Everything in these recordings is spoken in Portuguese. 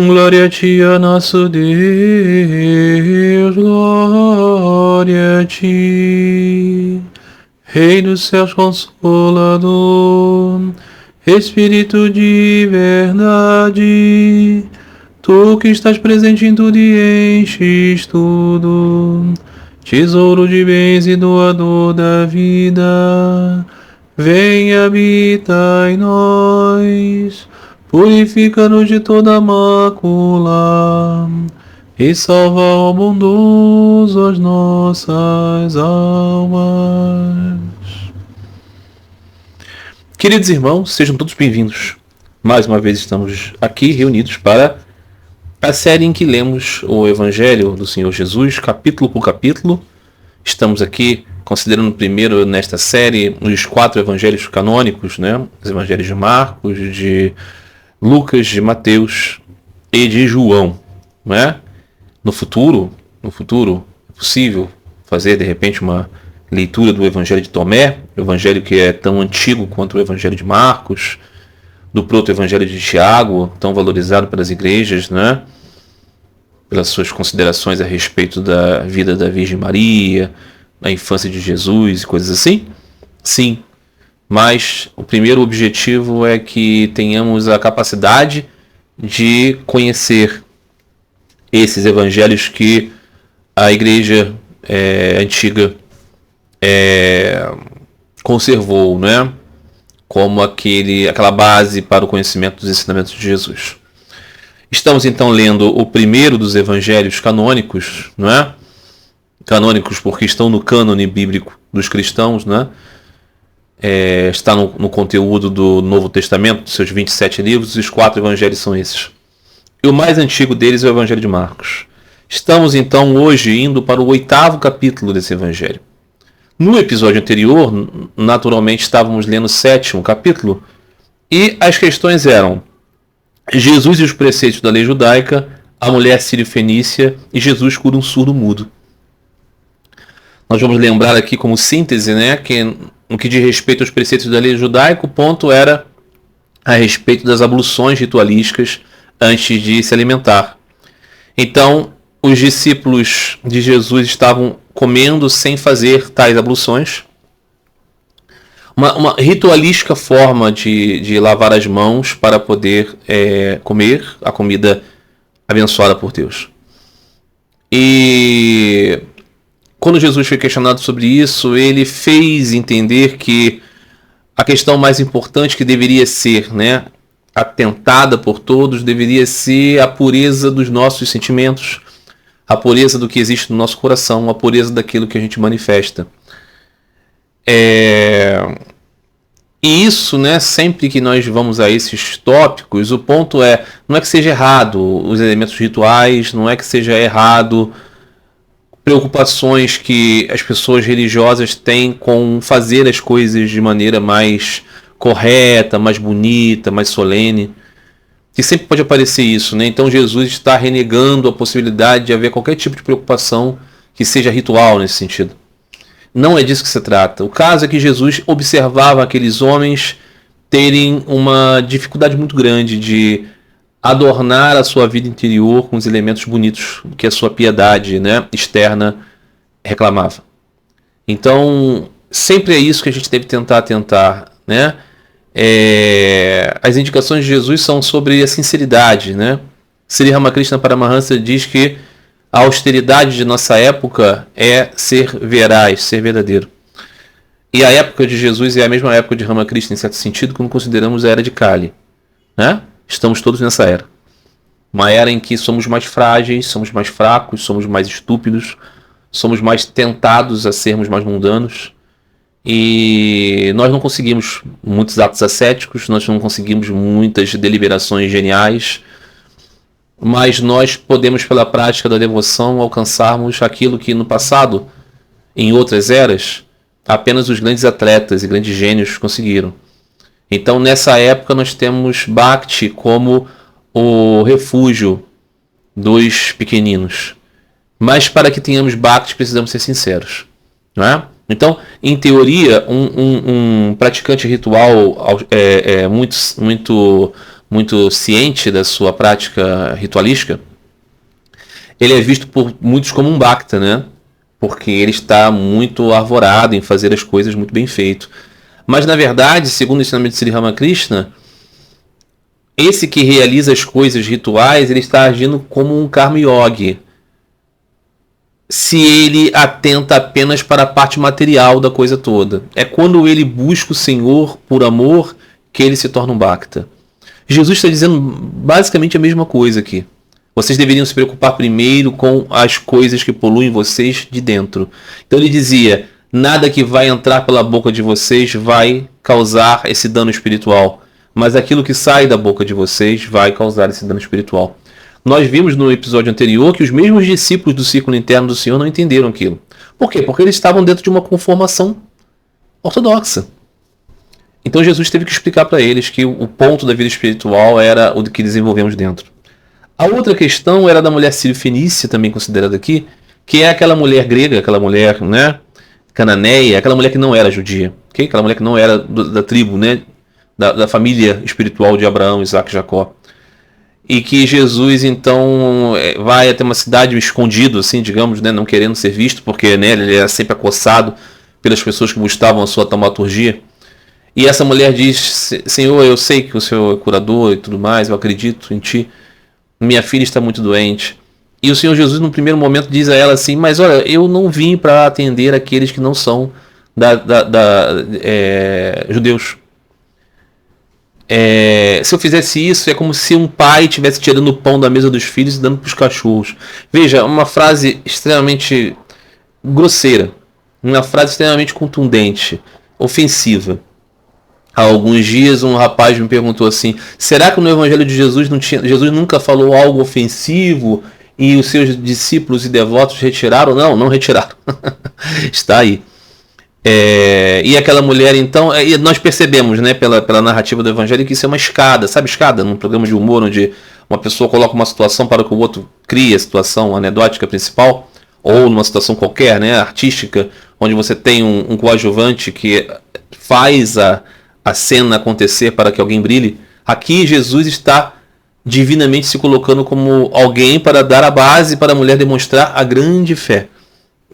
Glória a ti, ó nosso Deus, glória a ti. Rei dos céus consolador, Espírito de verdade, tu que estás presente em tudo e enches tudo, tesouro de bens e doador da vida, vem e habita em nós, purifica-nos de toda mácula e salva ao bondoso as nossas almas. Queridos irmãos, sejam todos bem-vindos. Mais uma vez estamos aqui reunidos para a série em que lemos o Evangelho do Senhor Jesus, capítulo por capítulo. Estamos aqui considerando primeiro nesta série os 4 evangelhos canônicos, né? Os evangelhos de Marcos, de Lucas, de Mateus e de João, né? No futuro é possível fazer de repente uma leitura do Evangelho de Tomé, o Evangelho que é tão antigo quanto o Evangelho de Marcos, do proto-Evangelho de Tiago, tão valorizado pelas igrejas, né? Pelas suas considerações a respeito da vida da Virgem Maria, da infância de Jesus e coisas assim. Sim, mas o primeiro objetivo é que tenhamos a capacidade de conhecer esses evangelhos que a igreja antiga conservou, né? Como aquela base para o conhecimento dos ensinamentos de Jesus. Estamos então lendo o primeiro dos evangelhos canônicos, não é? Canônicos porque estão no cânone bíblico dos cristãos, né? Está no conteúdo do Novo Testamento, seus 27 livros, e os 4 evangelhos são esses. E o mais antigo deles é o Evangelho de Marcos. Estamos então hoje indo para o 8º capítulo desse evangelho. No episódio anterior, naturalmente estávamos lendo o 7º capítulo, e as questões eram Jesus e os preceitos da lei judaica, a mulher sírio-fenícia e Jesus cura um surdo mudo. Nós vamos lembrar aqui como síntese, né, que no que diz respeito aos preceitos da lei judaica, o ponto era a respeito das abluções ritualísticas antes de se alimentar. Então, os discípulos de Jesus estavam comendo sem fazer tais abluções. Uma ritualística forma de lavar as mãos para poder comer a comida abençoada por Deus. E quando Jesus foi questionado sobre isso, ele fez entender que a questão mais importante que deveria ser, né, atentada por todos, deveria ser a pureza dos nossos sentimentos, a pureza do que existe no nosso coração, a pureza daquilo que a gente manifesta. E isso, né, sempre que nós vamos a esses tópicos, o ponto não é que seja errado os elementos rituais, não é que seja errado preocupações que as pessoas religiosas têm com fazer as coisas de maneira mais correta, mais bonita, mais solene. Que sempre pode aparecer isso, né? Então Jesus está renegando a possibilidade de haver qualquer tipo de preocupação que seja ritual nesse sentido. Não é disso que se trata. O caso é que Jesus observava aqueles homens terem uma dificuldade muito grande de adornar a sua vida interior com os elementos bonitos que a sua piedade, né, externa reclamava. Então, sempre é isso que a gente deve tentar atentar, né? As indicações de Jesus são sobre a sinceridade, né? Sri Ramakrishna Paramahansa diz que a austeridade de nossa época é ser veraz, ser verdadeiro. E a época de Jesus é a mesma época de Ramakrishna, em certo sentido, quando consideramos a era de Kali, né? Estamos todos nessa era. Uma era em que somos mais frágeis, somos mais fracos, somos mais estúpidos, somos mais tentados a sermos mais mundanos. E nós não conseguimos muitos atos ascéticos, nós não conseguimos muitas deliberações geniais, mas nós podemos, pela prática da devoção, alcançarmos aquilo que no passado, em outras eras, apenas os grandes atletas e grandes gênios conseguiram. Então, nessa época, nós temos Bhakti como o refúgio dos pequeninos. Mas para que tenhamos Bhakti, precisamos ser sinceros, não é? Então, em teoria, um praticante ritual muito ciente da sua prática ritualística, ele é visto por muitos como um bhakta, né? Porque ele está muito arvorado em fazer as coisas muito bem feito. Mas, na verdade, segundo o ensinamento de Sri Ramakrishna, esse que realiza as coisas rituais, ele está agindo como um karma yogi. Se ele atenta apenas para a parte material da coisa toda. É quando ele busca o Senhor por amor que ele se torna um bhakta. Jesus está dizendo basicamente a mesma coisa aqui. Vocês deveriam se preocupar primeiro com as coisas que poluem vocês de dentro. Então ele dizia, nada que vai entrar pela boca de vocês vai causar esse dano espiritual. Mas aquilo que sai da boca de vocês vai causar esse dano espiritual. Nós vimos no episódio anterior que os mesmos discípulos do círculo interno do Senhor não entenderam aquilo. Por quê? Porque eles estavam dentro de uma conformação ortodoxa. Então Jesus teve que explicar para eles que o ponto da vida espiritual era o que desenvolvemos dentro. A outra questão era da mulher sírio-fenícia, também considerada aqui, que é aquela mulher grega, aquela mulher, né, cananeia, aquela mulher que não era judia, okay? Aquela mulher que não era da tribo, né, da família espiritual de Abraão, Isaac e Jacó. E que Jesus, então, vai até uma cidade escondido, assim, digamos, né, não querendo ser visto, porque né, ele era sempre acossado pelas pessoas que buscavam a sua taumaturgia. E essa mulher diz, Senhor, eu sei que o Senhor é curador e tudo mais, eu acredito em Ti, minha filha está muito doente. E o Senhor Jesus, no primeiro momento, diz a ela assim, mas olha, eu não vim para atender aqueles que não são judeus. Se eu fizesse isso, é como se um pai estivesse tirando o pão da mesa dos filhos e dando para os cachorros. Veja, uma frase extremamente grosseira, uma frase extremamente contundente, ofensiva. Há alguns dias um rapaz me perguntou assim, será que no Evangelho de Jesus Jesus nunca falou algo ofensivo e os seus discípulos e devotos retiraram? Não retiraram. Está aí. E aquela mulher, então, nós percebemos, né, pela narrativa do Evangelho, que isso é uma escada, sabe escada? Num programa de humor onde uma pessoa coloca uma situação para que o outro crie a situação anedótica principal, ou numa situação qualquer, né, artística, onde você tem um coadjuvante que faz a cena acontecer para que alguém brilhe. Aqui Jesus está divinamente se colocando como alguém para dar a base para a mulher demonstrar a grande fé.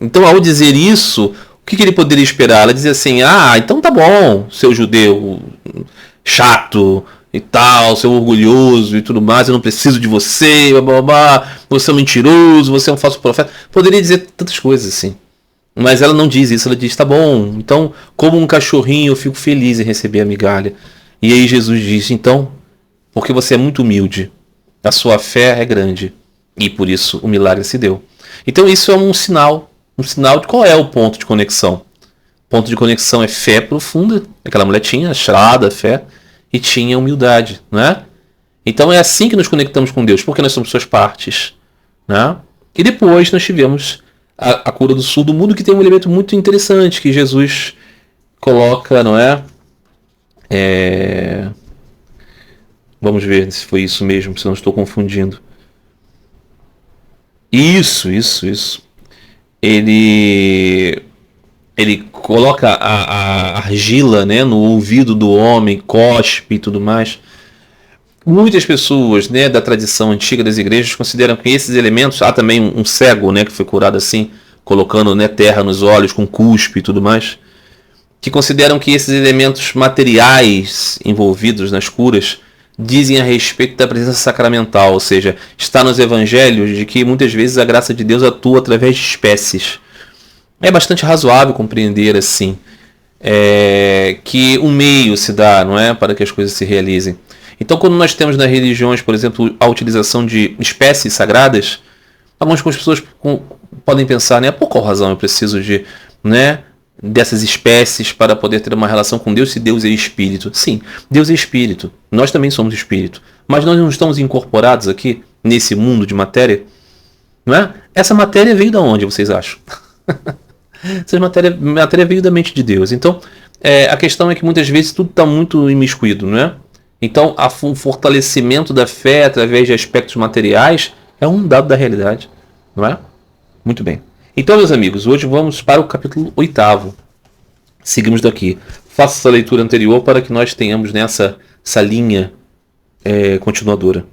Então, ao dizer isso, o que ele poderia esperar? Ela dizia assim, então tá bom, seu judeu chato e tal, seu orgulhoso e tudo mais, eu não preciso de você, você é um mentiroso, você é um falso profeta. Poderia dizer tantas coisas assim. Mas ela não diz isso, ela diz, tá bom, então como um cachorrinho eu fico feliz em receber a migalha. E aí Jesus diz, então, porque você é muito humilde, a sua fé é grande e por isso o milagre se deu. Então isso é um sinal de qual é o ponto de conexão. O ponto de conexão é fé profunda. Aquela mulher tinha acharada fé e tinha humildade, né? Então é assim que nos conectamos com Deus, porque nós somos suas partes, né? E depois nós tivemos a cura do sul do mundo, que tem um elemento muito interessante que Jesus coloca, não é? Vamos ver se foi isso mesmo, se não estou confundindo. Isso. Ele coloca a argila, né, no ouvido do homem, cospe e tudo mais. Muitas pessoas, né, da tradição antiga das igrejas consideram que esses elementos, há também um cego, né, que foi curado assim, colocando, né, terra nos olhos com cuspe e tudo mais, que consideram que esses elementos materiais envolvidos nas curas dizem a respeito da presença sacramental, ou seja, está nos evangelhos de que muitas vezes a graça de Deus atua através de espécies. É bastante razoável compreender assim que um meio se dá, não é, para que as coisas se realizem. Então, quando nós temos nas religiões, por exemplo, a utilização de espécies sagradas, algumas pessoas podem pensar, né, por qual razão eu preciso de, né, dessas espécies para poder ter uma relação com Deus, se Deus é espírito? Sim, Deus é espírito. Nós também somos espírito. Mas nós não estamos incorporados aqui, nesse mundo de matéria? Não é? Essa matéria veio de onde, vocês acham? Essa matéria veio da mente de Deus. Então, a questão é que muitas vezes tudo está muito imiscuído, não é? Então, o fortalecimento da fé através de aspectos materiais é um dado da realidade, não é? Muito bem. Então, meus amigos, hoje vamos para o capítulo 8º. Seguimos daqui. Faça essa leitura anterior para que nós tenhamos nessa linha continuadora.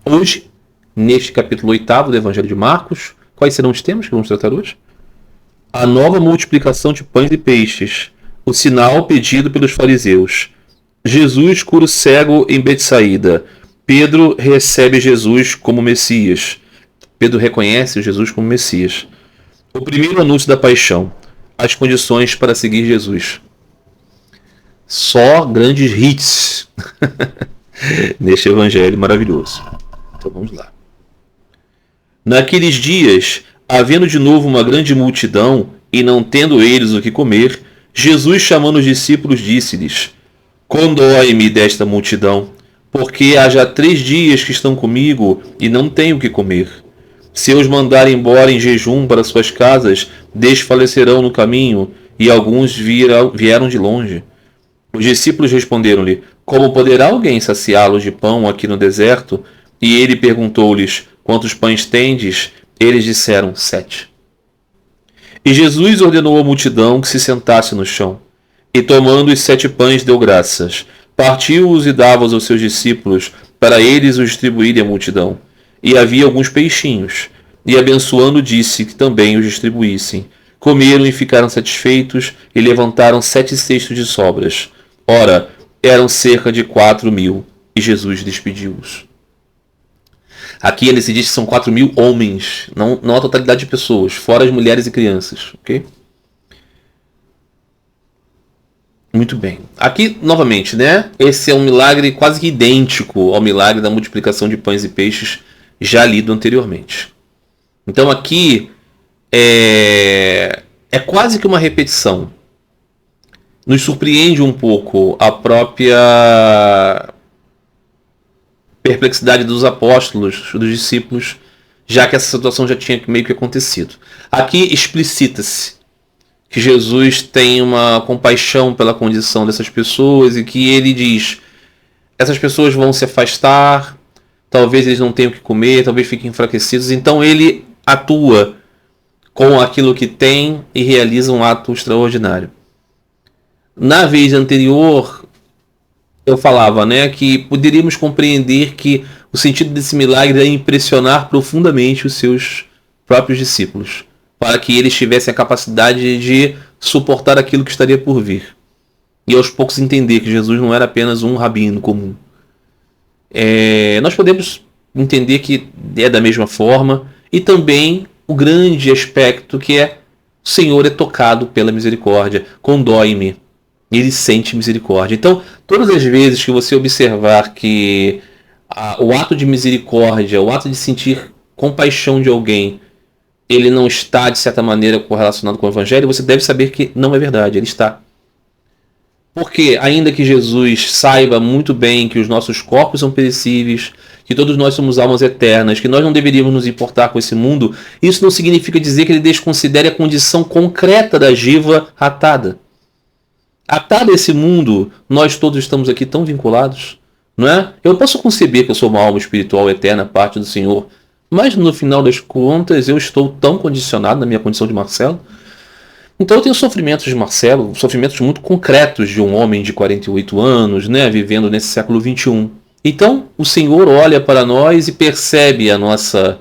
Hoje, neste capítulo 8º do Evangelho de Marcos, quais serão os temas que vamos tratar hoje? A nova multiplicação de pães e peixes, o sinal pedido pelos fariseus. Jesus cura o cego em Betsaída. Pedro recebe Jesus como Messias. Pedro reconhece Jesus como Messias. O primeiro anúncio da paixão. As condições para seguir Jesus. Só grandes hits neste evangelho maravilhoso. Então vamos lá. Naqueles dias, havendo de novo uma grande multidão, e não tendo eles o que comer, Jesus, chamando os discípulos, disse-lhes: Condói-me desta multidão, porque há já 3 dias que estão comigo e não tenho o que comer. Se eu os mandar embora em jejum para suas casas, desfalecerão no caminho, e alguns vieram de longe. Os discípulos responderam-lhe: Como poderá alguém saciá-los de pão aqui no deserto? E ele perguntou-lhes: Quantos pães tendes? Eles disseram: 7. E Jesus ordenou à multidão que se sentasse no chão. E tomando os 7 pães, deu graças. Partiu-os e dava-os aos seus discípulos, para eles os distribuírem à multidão. E havia alguns peixinhos. E abençoando, disse que também os distribuíssem. Comeram e ficaram satisfeitos, e levantaram 7 cestos de sobras. Ora, eram cerca de 4.000, e Jesus despediu-os. Aqui ele se diz que são 4.000 homens, não a totalidade de pessoas, fora as mulheres e crianças, ok? Muito bem. Aqui, novamente, né? Esse é um milagre quase que idêntico ao milagre da multiplicação de pães e peixes já lido anteriormente. Então aqui é quase que uma repetição. Nos surpreende um pouco a própria perplexidade dos apóstolos, dos discípulos, já que essa situação já tinha meio que acontecido. Aqui explicita-se que Jesus tem uma compaixão pela condição dessas pessoas e que ele diz: essas pessoas vão se afastar, talvez eles não tenham o que comer, talvez fiquem enfraquecidos. Então ele atua com aquilo que tem e realiza um ato extraordinário. Na vez anterior, eu falava, né, que poderíamos compreender que o sentido desse milagre é impressionar profundamente os seus próprios discípulos, para que eles tivessem a capacidade de suportar aquilo que estaria por vir. E aos poucos entender que Jesus não era apenas um rabino comum. Nós podemos entender que é da mesma forma, e também o grande aspecto que é: o Senhor é tocado pela misericórdia, condói-me. Ele sente misericórdia. Então, todas as vezes que você observar que o ato de misericórdia, o ato de sentir compaixão de alguém, ele não está, de certa maneira, correlacionado com o Evangelho, você deve saber que não é verdade, ele está. Porque, ainda que Jesus saiba muito bem que os nossos corpos são perecíveis, que todos nós somos almas eternas, que nós não deveríamos nos importar com esse mundo, isso não significa dizer que ele desconsidere a condição concreta da jiva atada. Atada a esse mundo, nós todos estamos aqui tão vinculados, não é? Eu posso conceber que eu sou uma alma espiritual eterna, parte do Senhor, mas no final das contas eu estou tão condicionado na minha condição de Marcelo. Então eu tenho sofrimentos de Marcelo, sofrimentos muito concretos de um homem de 48 anos, né, vivendo nesse século XXI. Então o Senhor olha para nós e percebe a nossa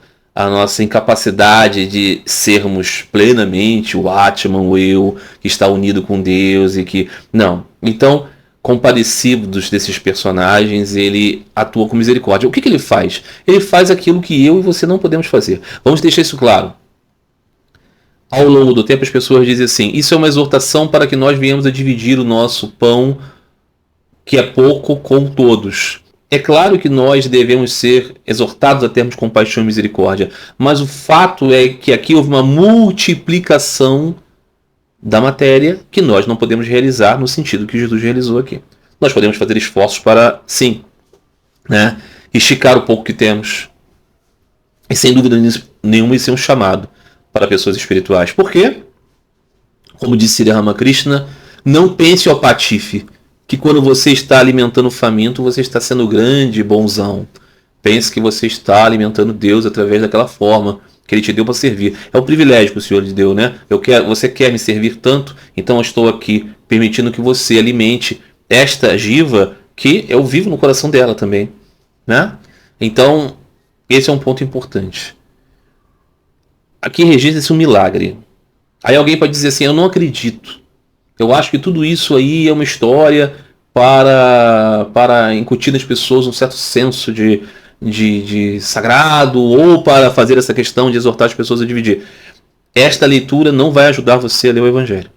incapacidade de sermos plenamente o Atman, o eu, que está unido com Deus e que... Não. Então, compadecidos desses personagens, ele atua com misericórdia. O que ele faz? Ele faz aquilo que eu e você não podemos fazer. Vamos deixar isso claro. Ao longo do tempo, as pessoas dizem assim: isso é uma exortação para que nós venhamos a dividir o nosso pão, que é pouco, com todos. É claro que nós devemos ser exortados a termos compaixão e misericórdia, mas o fato é que aqui houve uma multiplicação da matéria que nós não podemos realizar no sentido que Jesus realizou aqui. Nós podemos fazer esforços para, sim, né, esticar o pouco que temos. E sem dúvida nenhuma isso é um chamado para pessoas espirituais. Por quê? Como disse Sri Ramakrishna, não pense ao patife, que quando você está alimentando o faminto, você está sendo grande e bonzão. Pense que você está alimentando Deus através daquela forma, que Ele te deu para servir. É um privilégio que o Senhor lhe deu, né? Você quer me servir tanto, então eu estou aqui permitindo que você alimente esta Giva que eu vivo no coração dela também, né? Então, esse é um ponto importante. Aqui registra-se um milagre. Aí alguém pode dizer assim, eu não acredito. Eu acho que tudo isso aí é uma história para incutir nas pessoas um certo senso de sagrado, ou para fazer essa questão de exortar as pessoas a dividir. Esta leitura não vai ajudar você a ler o Evangelho.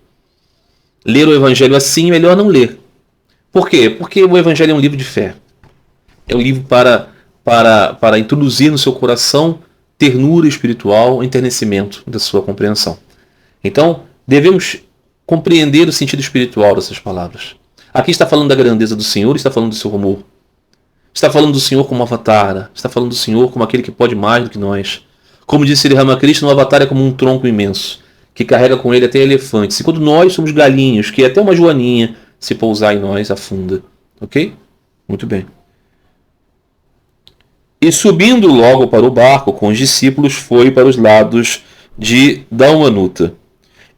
Ler o Evangelho assim é melhor não ler. Por quê? Porque o Evangelho é um livro de fé. É um livro para introduzir no seu coração ternura espiritual, enternecimento da sua compreensão. Então, devemos compreender o sentido espiritual dessas palavras. Aqui está falando da grandeza do Senhor, está falando do seu amor. Está falando do Senhor como Avatara, está falando do Senhor como aquele que pode mais do que nós. Como disse Sri Ramakrishna, o Avatar é como um tronco imenso, que carrega com ele até elefantes. E quando nós somos galinhos, que até uma joaninha, se pousar em nós, afunda. Ok? Muito bem. E subindo logo para o barco com os discípulos, foi para os lados de Dalmanuta.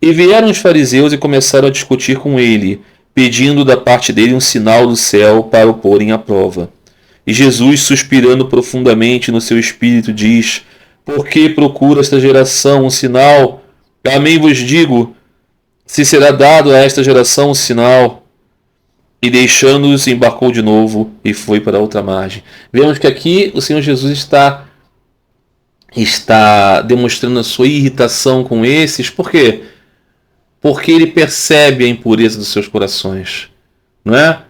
E vieram os fariseus e começaram a discutir com ele, pedindo da parte dele um sinal do céu para o porem à prova. E Jesus, suspirando profundamente no seu espírito, diz: Por que procura esta geração um sinal? Amém vos digo, se será dado a esta geração um sinal. E deixando-os, embarcou de novo e foi para outra margem. Vemos que aqui o Senhor Jesus está demonstrando a sua irritação com esses. Por quê? Porque ele percebe a impureza dos seus corações. Não é?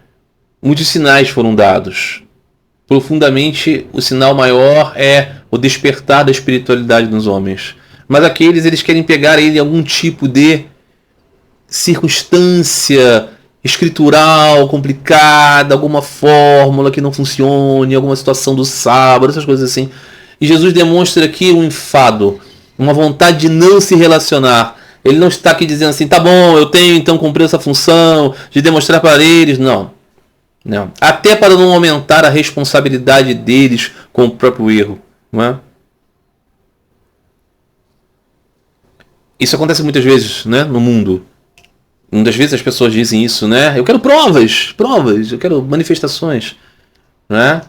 Muitos sinais foram dados. Profundamente, o sinal maior é o despertar da espiritualidade nos homens. Mas aqueles, eles querem pegar ele em algum tipo de circunstância escritural complicada, alguma fórmula que não funcione, alguma situação do sábado, essas coisas assim. E Jesus demonstra aqui um enfado, uma vontade de não se relacionar. Ele não está aqui dizendo assim, tá bom, eu tenho então cumprir essa função de demonstrar para eles. Não. Não. Até para não aumentar a responsabilidade deles com o próprio erro. Não é? Isso acontece muitas vezes, né, no mundo. Muitas vezes as pessoas dizem isso, né? Eu quero provas, eu quero manifestações. Né?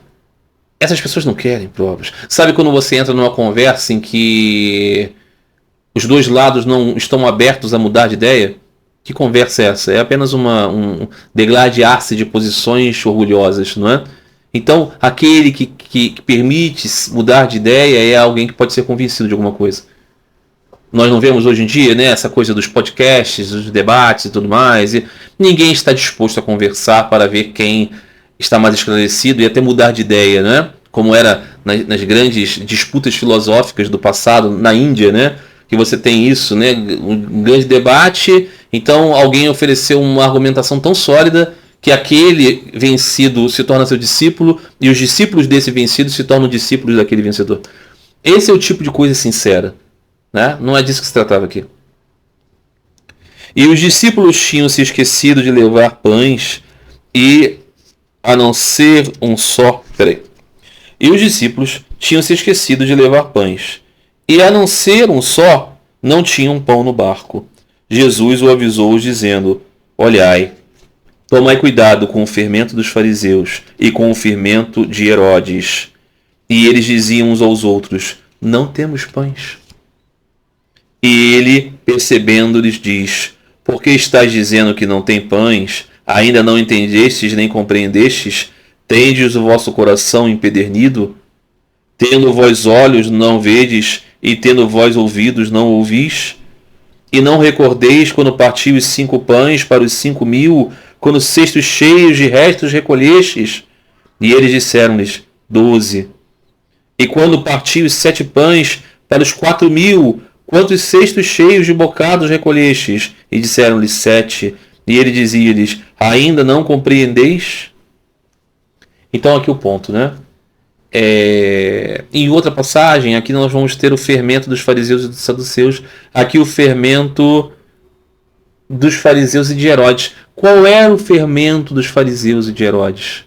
Essas pessoas não querem provas. Sabe quando você entra numa conversa em que os dois lados não estão abertos a mudar de ideia? Que conversa é essa? É apenas um degladiar-se de posições orgulhosas, não é? Então, aquele que permite mudar de ideia é alguém que pode ser convencido de alguma coisa. Nós não vemos hoje em dia, né, essa coisa dos podcasts, dos debates e tudo mais. E ninguém está disposto a conversar para ver quem está mais esclarecido e até mudar de ideia, né? Como era nas grandes disputas filosóficas do passado na Índia, né? Que você tem isso, né? Um grande debate. Então alguém ofereceu uma argumentação tão sólida que aquele vencido se torna seu discípulo e os discípulos desse vencido se tornam discípulos daquele vencedor. Esse é o tipo de coisa sincera. Né? Não é disso que se tratava aqui. E os discípulos tinham se esquecido de levar pães e a não ser um só... E os discípulos tinham se esquecido de levar pães e a não ser um só, não tinham pão no barco. Jesus o avisou, dizendo: Olhai, tomai cuidado com o fermento dos fariseus e com o fermento de Herodes. E eles diziam uns aos outros: Não temos pães. E ele, percebendo, lhes diz: Por que estáis dizendo que não tem pães? Ainda não entendestes nem compreendestes? Tendes o vosso coração empedernido? Tendo vós olhos, não vedes, e tendo vós ouvidos, não ouvis? E não recordeis quando partiu os 5 pães para os 5.000, quando cestos cheios de restos recolhestes? E eles disseram-lhes: 12. E quando partiu os 7 pães para os 4.000, quantos cestos cheios de bocados recolhestes? E disseram-lhe: 7. E ele dizia-lhes: Ainda não compreendeis? Então aqui o ponto, né? Em outra passagem, aqui nós vamos ter o fermento dos fariseus e dos saduceus. Aqui o fermento dos fariseus e de Herodes. Qual era o fermento dos fariseus e de Herodes?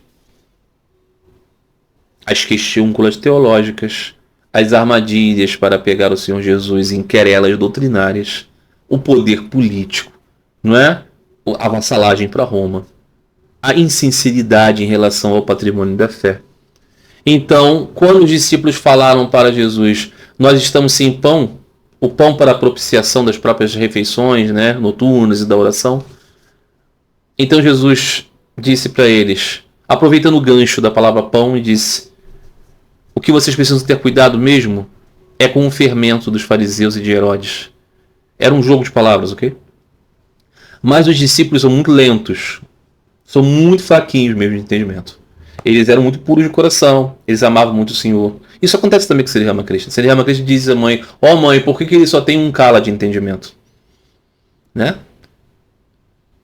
As questões teológicas, as armadilhas para pegar o Senhor Jesus em querelas doutrinárias, o poder político, não é? A vassalagem para Roma, a insinceridade em relação ao patrimônio da fé. Então, quando os discípulos falaram para Jesus, nós estamos sem pão, o pão para a propiciação das próprias refeições, né, noturnas e da oração. Então Jesus disse para eles, aproveitando o gancho da palavra pão, e disse: o que vocês precisam ter cuidado mesmo é com o fermento dos fariseus e de Herodes. Era um jogo de palavras, ok? Mas os discípulos são muito lentos, são muito fraquinhos mesmo de entendimento. Eles eram muito puros de coração, eles amavam muito o Senhor. Isso acontece também com Sri Ramakrishna. Sri Ramakrishna diz à mãe: ó mãe, por que ele só tem um kala de entendimento? Né?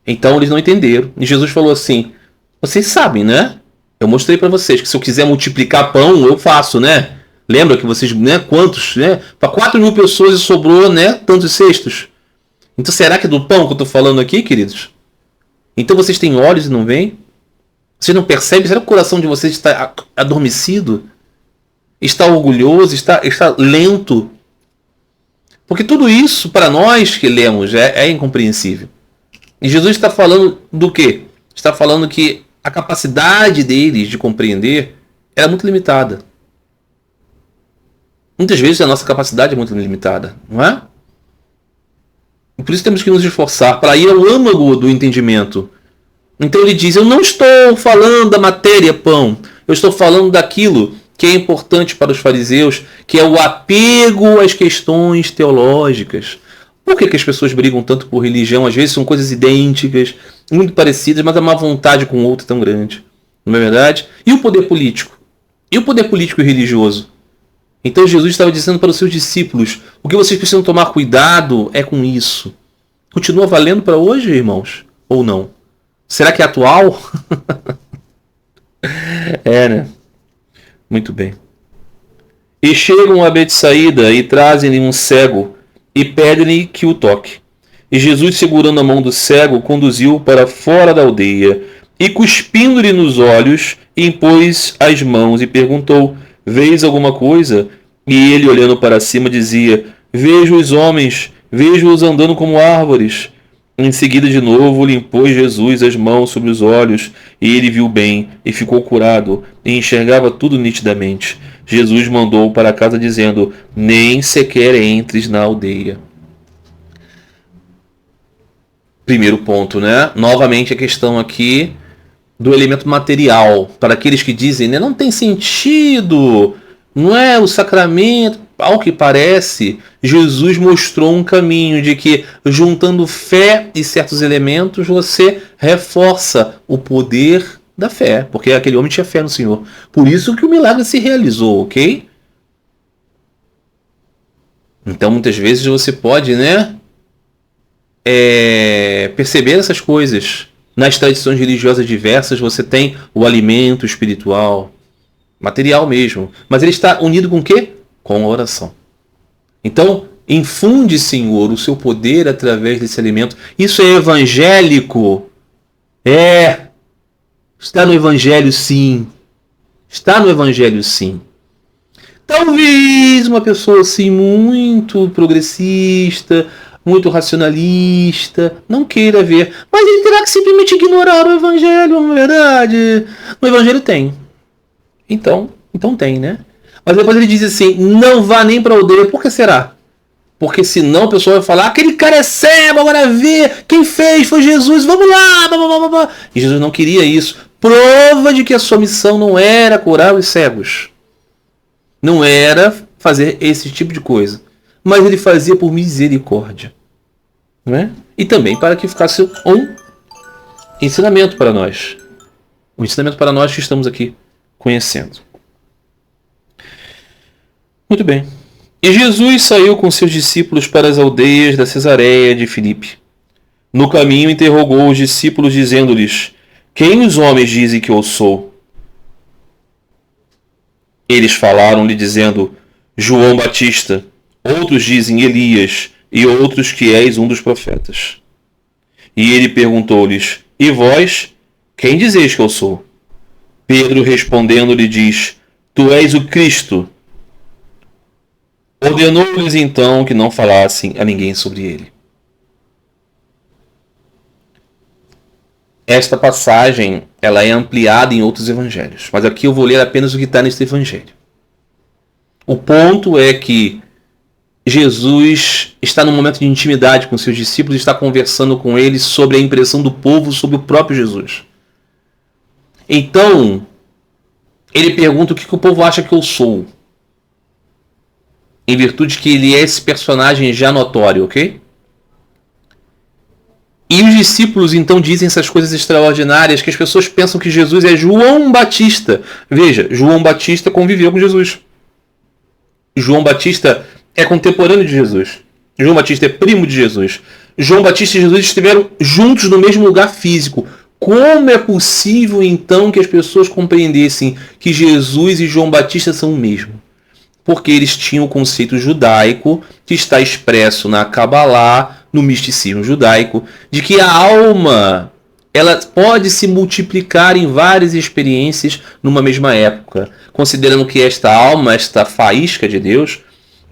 Então eles não entenderam. E Jesus falou assim: vocês sabem, né? Eu mostrei para vocês que se eu quiser multiplicar pão, eu faço, né? Lembra que vocês, né? Quantos, né? Para 4.000 pessoas e sobrou, né? Tantos cestos. Então será que é do pão que eu estou falando aqui, queridos? Então vocês têm olhos e não veem? Vocês não percebem? Será que o coração de vocês está adormecido? Está orgulhoso? Está lento? Porque tudo isso, para nós que lemos, é incompreensível. E Jesus está falando do quê? Está falando que a capacidade deles de compreender era muito limitada. Muitas vezes a nossa capacidade é muito limitada, não é? E por isso temos que nos esforçar para ir ao âmago do entendimento. Então ele diz: eu não estou falando da matéria pão, eu estou falando daquilo que é importante para os fariseus, que é o apego às questões teológicas. Por que as pessoas brigam tanto por religião? Às vezes são coisas idênticas, muito parecidas, mas a má vontade com o outro é tão grande. Não é verdade? E o poder político? E o poder político e religioso? Então Jesus estava dizendo para os seus discípulos: o que vocês precisam tomar cuidado é com isso. Continua valendo para hoje, irmãos? Ou não? Será que é atual? É, né? Muito bem. E chegam a Betsaída e trazem-lhe um cego e pedem-lhe que o toque. E Jesus, segurando a mão do cego, conduziu-o para fora da aldeia e, cuspindo-lhe nos olhos, impôs as mãos e perguntou: vês alguma coisa? E ele, olhando para cima, dizia: vejo os homens, vejo-os andando como árvores. Em seguida, de novo, lhe impôs Jesus as mãos sobre os olhos, e ele viu bem, e ficou curado, e enxergava tudo nitidamente. Jesus mandou-o para casa, dizendo: nem sequer entres na aldeia. Primeiro ponto, né? Novamente a questão aqui do elemento material. Para aqueles que dizem, né, não tem sentido, não é o sacramento. Ao que parece, Jesus mostrou um caminho de que, juntando fé e certos elementos, você reforça o poder da fé, porque aquele homem tinha fé no Senhor. Por isso que o milagre se realizou, ok? Então, muitas vezes você pode, né, perceber essas coisas. Nas tradições religiosas diversas, você tem o alimento espiritual, material mesmo, mas ele está unido com o quê? Com a oração. Então, infunde, Senhor, o seu poder através desse alimento. Isso é evangélico? Está no Evangelho, sim. Está no Evangelho, sim. Talvez uma pessoa assim muito progressista, muito racionalista, não queira ver. Mas ele terá que simplesmente ignorar o Evangelho, não é verdade? No Evangelho tem. Então tem, né? Mas depois ele diz assim: não vá nem para a aldeia. Por que será? Porque senão o pessoal vai falar: aquele cara é cego, agora vê. Quem fez foi Jesus, vamos lá. Blá, blá, blá, blá. E Jesus não queria isso. Prova de que a sua missão não era curar os cegos. Não era fazer esse tipo de coisa. Mas ele fazia por misericórdia. Não é? E também para que ficasse um ensinamento para nós. Um ensinamento para nós que estamos aqui conhecendo. Muito bem. E Jesus saiu com seus discípulos para as aldeias da Cesareia de Filipe. No caminho interrogou os discípulos, dizendo-lhes: quem os homens dizem que eu sou? Eles falaram-lhe, dizendo: João Batista. Outros dizem Elias, e outros que és um dos profetas. E ele perguntou-lhes: e vós, quem dizeis que eu sou? Pedro respondendo lhe diz: tu és o Cristo. Ordenou-lhes então que não falassem a ninguém sobre ele. Esta passagem ela é ampliada em outros evangelhos, mas aqui eu vou ler apenas o que está neste evangelho. O ponto é que Jesus está num momento de intimidade com seus discípulos e está conversando com eles sobre a impressão do povo sobre o próprio Jesus. Então, ele pergunta o que o povo acha que eu sou, em virtude que ele é esse personagem já notório, ok? E os discípulos então dizem essas coisas extraordinárias que as pessoas pensam que Jesus é João Batista. Veja, João Batista conviveu com Jesus. João Batista é contemporâneo de Jesus. João Batista é primo de Jesus. João Batista e Jesus estiveram juntos no mesmo lugar físico. Como é possível então que as pessoas compreendessem que Jesus e João Batista são o mesmo? Porque eles tinham o conceito judaico, que está expresso na Kabbalah, no misticismo judaico, de que a alma ela pode se multiplicar em várias experiências numa mesma época, considerando que esta alma, esta faísca de Deus,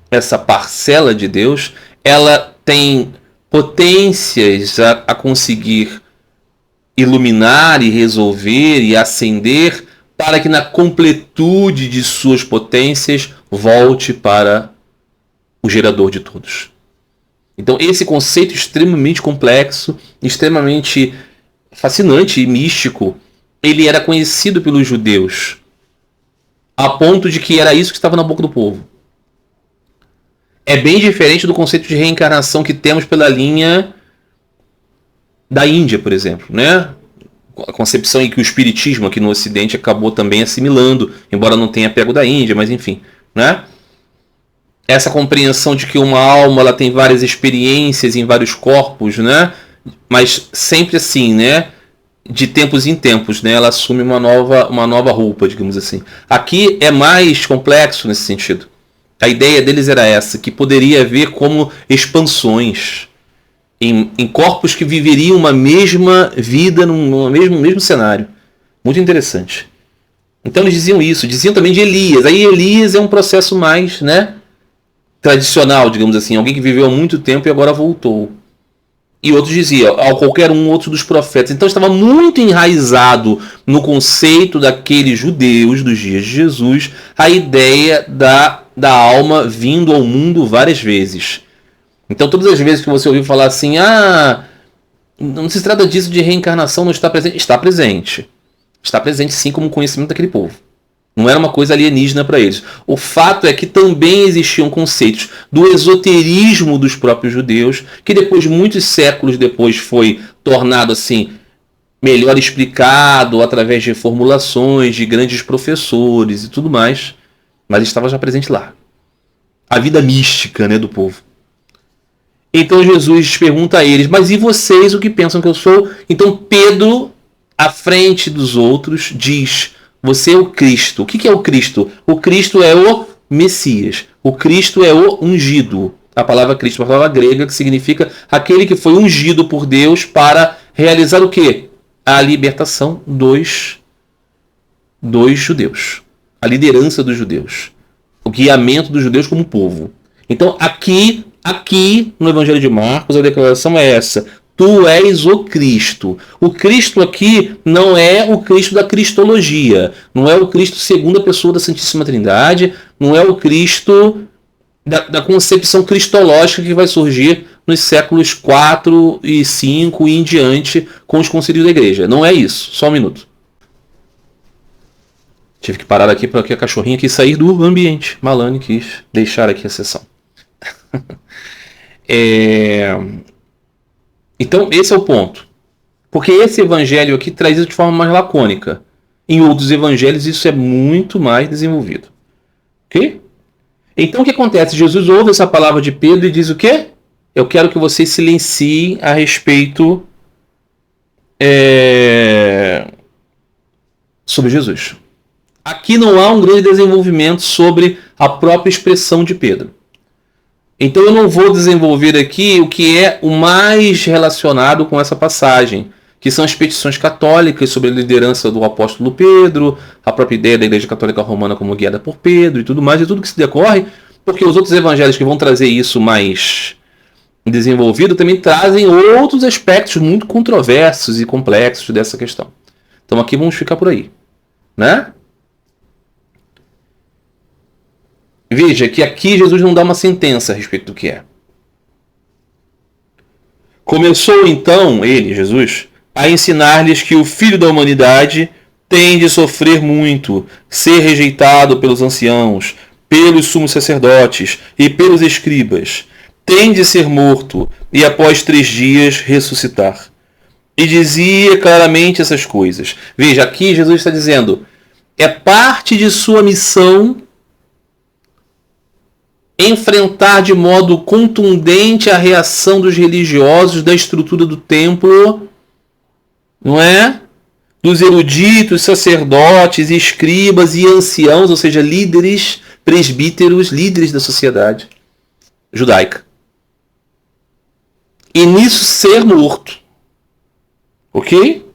essa parcela de Deus, ela tem potências a conseguir iluminar e resolver e acender para que na completude de suas potências volte para o gerador de todos. Então esse conceito extremamente complexo, extremamente fascinante e místico, ele era conhecido pelos judeus, a ponto de que era isso que estava na boca do povo. É bem diferente do conceito de reencarnação que temos pela linha da Índia, por exemplo, né? A concepção em que o espiritismo aqui no Ocidente acabou também assimilando, embora não tenha pego da Índia, mas enfim, né? Essa compreensão de que uma alma ela tem várias experiências em vários corpos, né? Mas sempre assim, né? De tempos em tempos, né? Ela assume uma nova roupa, digamos assim. Aqui é mais complexo nesse sentido. A ideia deles era essa, que poderia haver como expansões em corpos que viveriam uma mesma vida num mesmo cenário. Muito interessante. Então eles diziam isso, diziam também de Elias. Aí Elias é um processo mais, né, tradicional, digamos assim, alguém que viveu há muito tempo e agora voltou. E outros diziam, ao qualquer outro dos profetas. Então estava muito enraizado no conceito daqueles judeus dos dias de Jesus a ideia da alma vindo ao mundo várias vezes. Então todas as vezes que você ouviu falar assim, não se trata disso de reencarnação, não está presente. Está presente. Está presente sim como conhecimento daquele povo. Não era uma coisa alienígena para eles. O fato é que também existiam conceitos do esoterismo dos próprios judeus, que depois, muitos séculos depois, foi tornado assim melhor explicado através de formulações de grandes professores e tudo mais, mas estava já presente lá. A vida mística, né, do povo. Então Jesus pergunta a eles, mas e vocês o que pensam que eu sou? Então Pedro, à frente dos outros, diz, você é o Cristo. O que é o Cristo? O Cristo é o Messias. O Cristo é o ungido. A palavra Cristo é uma palavra grega que significa aquele que foi ungido por Deus para realizar o quê? A libertação dos judeus. A liderança dos judeus. O guiamento dos judeus como povo. Então aqui no Evangelho de Marcos a declaração é essa. Tu és o Cristo. O Cristo aqui não é o Cristo da cristologia. Não é o Cristo segunda pessoa da Santíssima Trindade. Não é o Cristo da concepção cristológica que vai surgir nos séculos 4 e 5 e em diante com os concílios da igreja. Não é isso. Só um minuto. Tive que parar aqui para que a cachorrinha quis sair do ambiente. Malane quis deixar aqui a sessão. Então esse é o ponto. Porque esse evangelho aqui traz isso de forma mais lacônica. Em outros evangelhos isso é muito mais desenvolvido. Ok? Então o que acontece? Jesus ouve essa palavra de Pedro e diz o quê? Eu quero que vocês silenciem a respeito sobre Jesus. Aqui não há um grande desenvolvimento sobre a própria expressão de Pedro. Então eu não vou desenvolver aqui o que é o mais relacionado com essa passagem, que são as petições católicas sobre a liderança do apóstolo Pedro, a própria ideia da Igreja Católica Romana como guiada por Pedro e tudo mais, e tudo que se decorre Porque os outros evangelhos que vão trazer isso mais desenvolvido também trazem outros aspectos muito controversos e complexos dessa questão. Então aqui vamos ficar por aí, né? Veja que aqui Jesus não dá uma sentença a respeito do que é. Começou então ele, Jesus, a ensinar-lhes que o Filho da Humanidade tem de sofrer muito, ser rejeitado pelos anciãos, pelos sumos sacerdotes e pelos escribas, tem de ser morto e após 3 dias ressuscitar. E dizia claramente essas coisas. Veja, aqui Jesus está dizendo, é parte de sua missão enfrentar de modo contundente a reação dos religiosos da estrutura do templo, não é? Dos eruditos, sacerdotes, escribas e anciãos, ou seja, líderes, presbíteros, líderes da sociedade judaica. E nisso ser morto. Ok?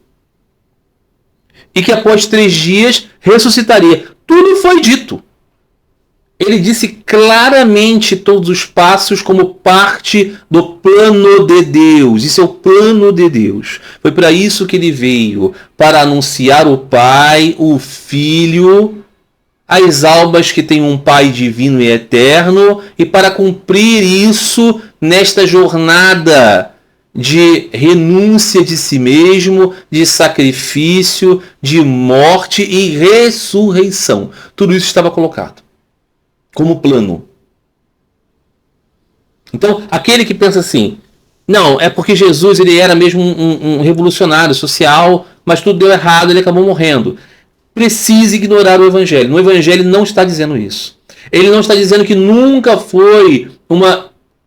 E que após 3 dias ressuscitaria. Tudo foi dito. Ele disse claramente todos os passos como parte do plano de Deus. Isso é o plano de Deus. Foi para isso que ele veio. Para anunciar o Pai, o Filho, as almas que têm um Pai divino e eterno. E para cumprir isso nesta jornada de renúncia de si mesmo, de sacrifício, de morte e ressurreição. Tudo isso estava colocado como plano. Então, aquele que pensa assim, não, é porque Jesus ele era mesmo um revolucionário social, mas tudo deu errado, ele acabou morrendo. Precisa ignorar o Evangelho. No Evangelho não está dizendo isso. Ele não está dizendo que nunca foi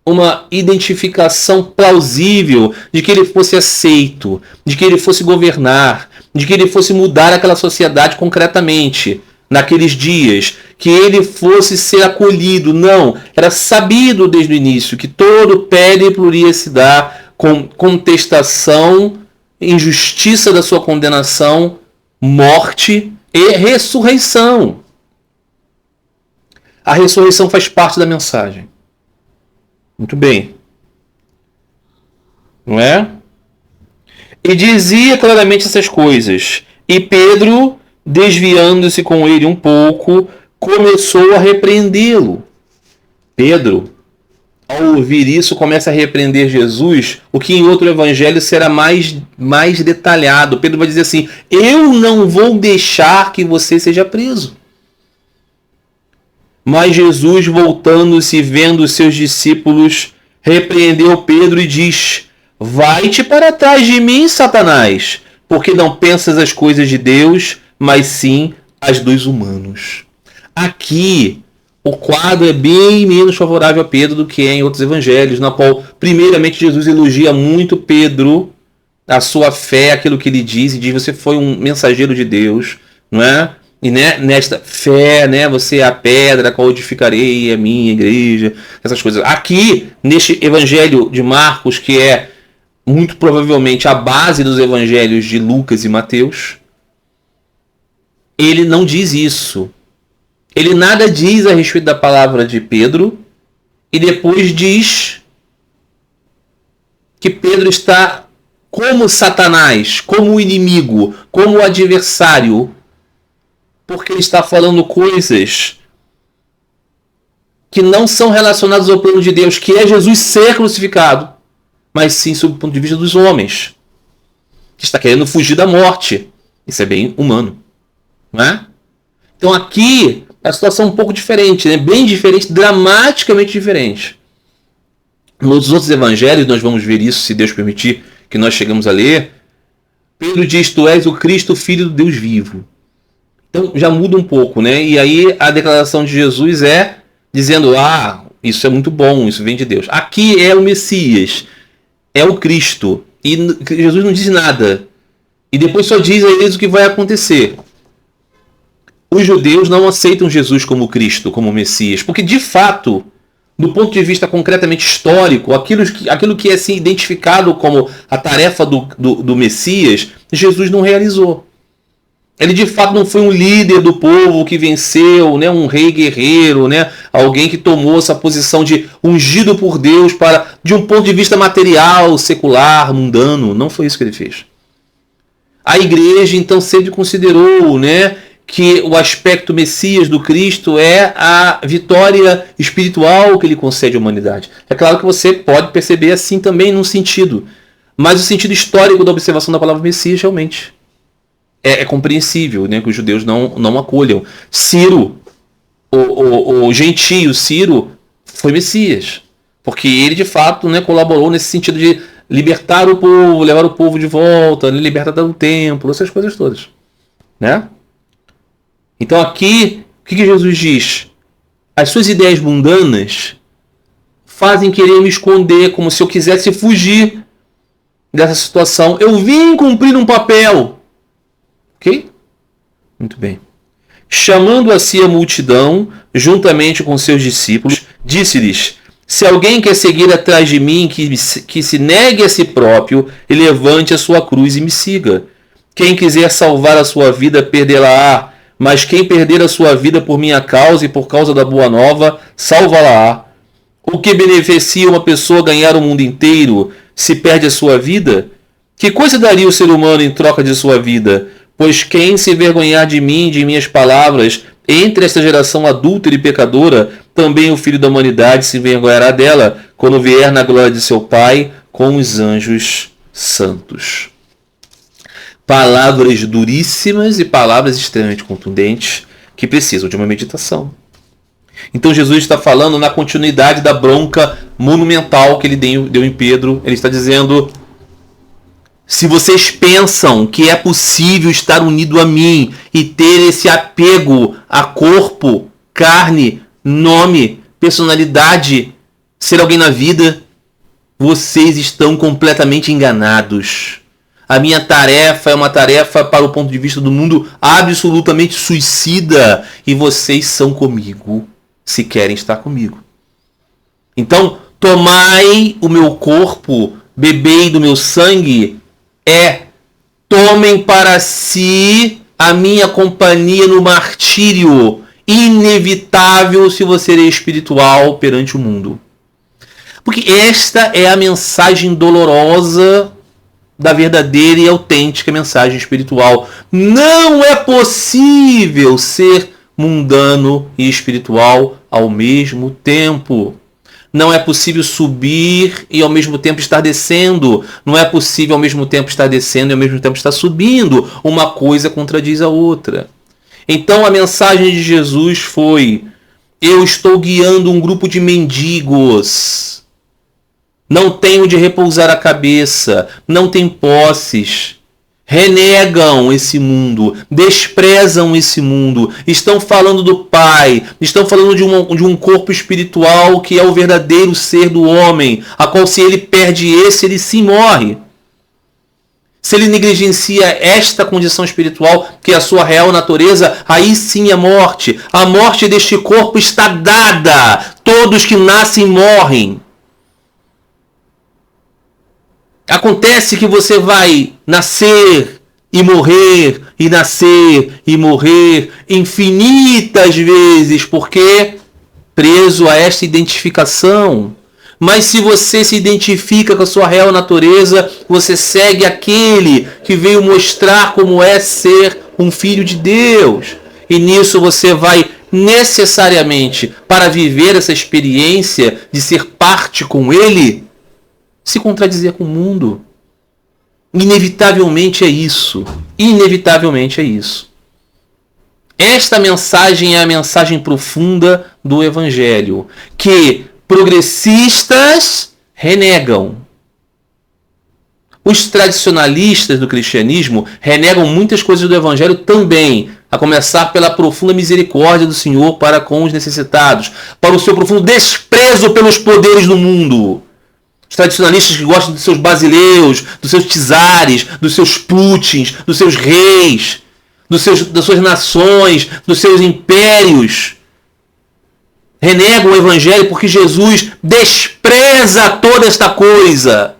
uma identificação plausível de que ele fosse aceito, de que ele fosse governar, de que ele fosse mudar aquela sociedade concretamente naqueles dias, que ele fosse ser acolhido. Não, era sabido desde o início que todo périplo iria se dar com contestação, injustiça da sua condenação, morte e ressurreição. A ressurreição faz parte da mensagem. Muito bem. Não é? E dizia claramente essas coisas. E Pedro, desviando-se com ele um pouco, começou a repreendê-lo. Pedro, ao ouvir isso, começa a repreender Jesus, o que em outro evangelho será mais detalhado. Pedro vai dizer assim, eu não vou deixar que você seja preso. Mas Jesus, voltando-se e vendo os seus discípulos, repreendeu Pedro e diz, vai-te para trás de mim, Satanás, porque não pensas as coisas de Deus, mas sim as dos humanos. Aqui, o quadro é bem menos favorável a Pedro do que é em outros evangelhos, na qual, primeiramente, Jesus elogia muito Pedro, a sua fé, aquilo que ele diz, e diz, você foi um mensageiro de Deus, não é? E nesta fé, né, você é a pedra, qual edificarei a minha igreja, essas coisas. Aqui, neste evangelho de Marcos, que é muito provavelmente a base dos evangelhos de Lucas e Mateus, ele não diz isso. Ele nada diz a respeito da palavra de Pedro e depois diz que Pedro está como Satanás, como inimigo, como adversário, porque ele está falando coisas que não são relacionadas ao plano de Deus, que é Jesus ser crucificado, mas sim sob o ponto de vista dos homens, que está querendo fugir da morte. Isso é bem humano, não é? Então aqui a situação é um pouco diferente, né? Bem diferente, dramaticamente diferente. Nos outros evangelhos nós vamos ver isso, se Deus permitir que nós chegamos a ler. Pedro diz, tu és o Cristo, filho do Deus vivo. Então já muda um pouco, né? E aí a declaração de Jesus é dizendo, isso é muito bom, isso vem de Deus. Aqui é o Messias, é o Cristo. E Jesus não diz nada. E depois só diz a eles o que vai acontecer. Os judeus não aceitam Jesus como Cristo, como Messias, porque de fato, do ponto de vista concretamente histórico, aquilo que é assim, identificado como a tarefa do Messias, Jesus não realizou. Ele de fato não foi um líder do povo que venceu, né, um rei guerreiro, né, alguém que tomou essa posição de ungido por Deus de um ponto de vista material, secular, mundano. Não foi isso que ele fez. A igreja então sempre considerou, né, que o aspecto Messias do Cristo é a vitória espiritual que ele concede à humanidade. É claro que você pode perceber assim também num sentido, mas o sentido histórico da observação da palavra Messias realmente é compreensível, né, que os judeus não acolham. Ciro, o gentio Ciro, foi Messias, porque ele de fato, né, colaborou nesse sentido de libertar o povo, levar o povo de volta, libertar do templo, essas coisas todas, né? Então aqui, o que Jesus diz? As suas ideias mundanas fazem querer me esconder, como se eu quisesse fugir dessa situação. Eu vim cumprir um papel. Ok? Muito bem. Chamando a si a multidão, juntamente com seus discípulos, disse-lhes: se alguém quer seguir atrás de mim, que se negue a si próprio e levante a sua cruz e me siga. Quem quiser salvar a sua vida, perdê-la-á. Mas quem perder a sua vida por minha causa e por causa da boa nova, salva-la-á. O que beneficia uma pessoa ganhar o mundo inteiro se perde a sua vida? Que coisa daria o ser humano em troca de sua vida? Pois quem se envergonhar de mim e de minhas palavras, entre esta geração adúltera e pecadora, também o Filho da Humanidade se envergonhará dela, quando vier na glória de seu Pai com os anjos santos. Palavras duríssimas e palavras extremamente contundentes que precisam de uma meditação. Então Jesus está falando na continuidade da bronca monumental que ele deu em Pedro. Ele está dizendo: se vocês pensam que é possível estar unido a mim e ter esse apego a corpo, carne, nome, personalidade, ser alguém na vida, vocês estão completamente enganados. A minha tarefa é uma tarefa, para o ponto de vista do mundo, absolutamente suicida. E vocês são comigo, se querem estar comigo. Então, tomai o meu corpo, bebei do meu sangue, tomem para si a minha companhia no martírio, inevitável se você é espiritual perante o mundo. Porque esta é a mensagem dolorosa da verdadeira e autêntica mensagem espiritual. Não é possível ser mundano e espiritual ao mesmo tempo. Não é possível subir e ao mesmo tempo estar descendo. Não é possível ao mesmo tempo estar descendo e ao mesmo tempo estar subindo. Uma coisa contradiz a outra. Então a mensagem de Jesus foi: eu estou guiando um grupo de mendigos. Não têm onde repousar a cabeça, não têm posses, renegam esse mundo, desprezam esse mundo, estão falando do Pai, estão falando de um corpo espiritual que é o verdadeiro ser do homem, a qual se ele perde esse, ele sim morre. Se ele negligencia esta condição espiritual, que é a sua real natureza, aí sim é morte. A morte deste corpo está dada. Todos que nascem morrem. Acontece que você vai nascer e morrer, e nascer e morrer infinitas vezes, porque preso a esta identificação. Mas se você se identifica com a sua real natureza, você segue aquele que veio mostrar como é ser um filho de Deus. E nisso você vai necessariamente, para viver essa experiência de ser parte com ele, se contradizer com o mundo. Inevitavelmente é isso. Inevitavelmente é isso. Esta mensagem é a mensagem profunda do Evangelho, que progressistas renegam. Os tradicionalistas do cristianismo renegam muitas coisas do Evangelho também, a começar pela profunda misericórdia do Senhor para com os necessitados, para o seu profundo desprezo pelos poderes do mundo. Os tradicionalistas que gostam dos seus basileus, dos seus czares, dos seus Putins, dos seus reis, das suas nações, dos seus impérios, renegam o Evangelho porque Jesus despreza toda esta coisa.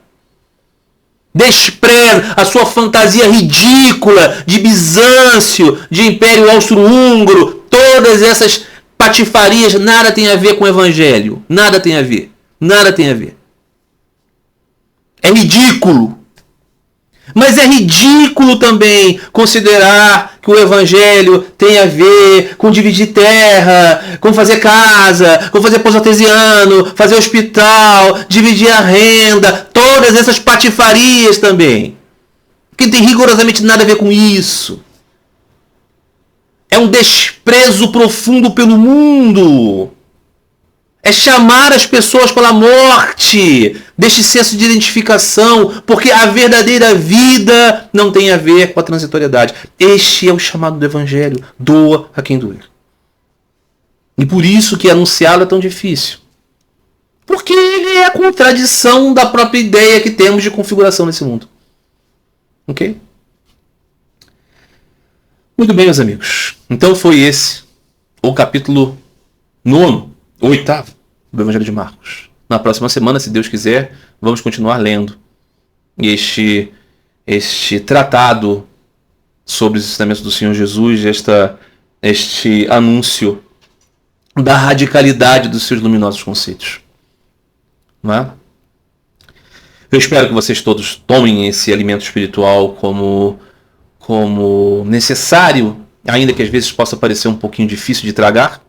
Despreza a sua fantasia ridícula de Bizâncio, de Império Austro-Húngaro, todas essas patifarias nada tem a ver com o evangelho. Nada tem a ver. Nada tem a ver. É ridículo. Mas é ridículo também considerar que o evangelho tem a ver com dividir terra, com fazer casa, com fazer poço artesiano, fazer hospital, dividir a renda, todas essas patifarias também. Que não tem rigorosamente nada a ver com isso. É um desprezo profundo pelo mundo. É chamar as pessoas pela morte, deste senso de identificação, porque a verdadeira vida não tem a ver com a transitoriedade. Este é o chamado do Evangelho, doa a quem doer. E por isso que anunciá-lo é tão difícil. Porque ele é a contradição da própria ideia que temos de configuração nesse mundo. Ok? Muito bem, meus amigos. Então foi esse o capítulo 9. O 8º do Evangelho de Marcos. Na próxima semana, se Deus quiser, vamos continuar lendo este tratado sobre os ensinamentos do Senhor Jesus, este anúncio da radicalidade dos seus luminosos conceitos. Não é? Eu espero que vocês todos tomem esse alimento espiritual como necessário, ainda que às vezes possa parecer um pouquinho difícil de tragar,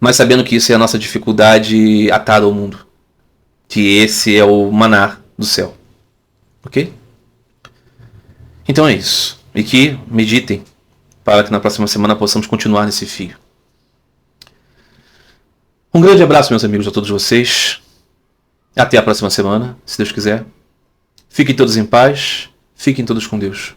mas sabendo que isso é a nossa dificuldade atada ao mundo. Que esse é o maná do céu. Ok? Então é isso. E que meditem para que na próxima semana possamos continuar nesse fio. Um grande abraço, meus amigos, a todos vocês. Até a próxima semana, se Deus quiser. Fiquem todos em paz. Fiquem todos com Deus.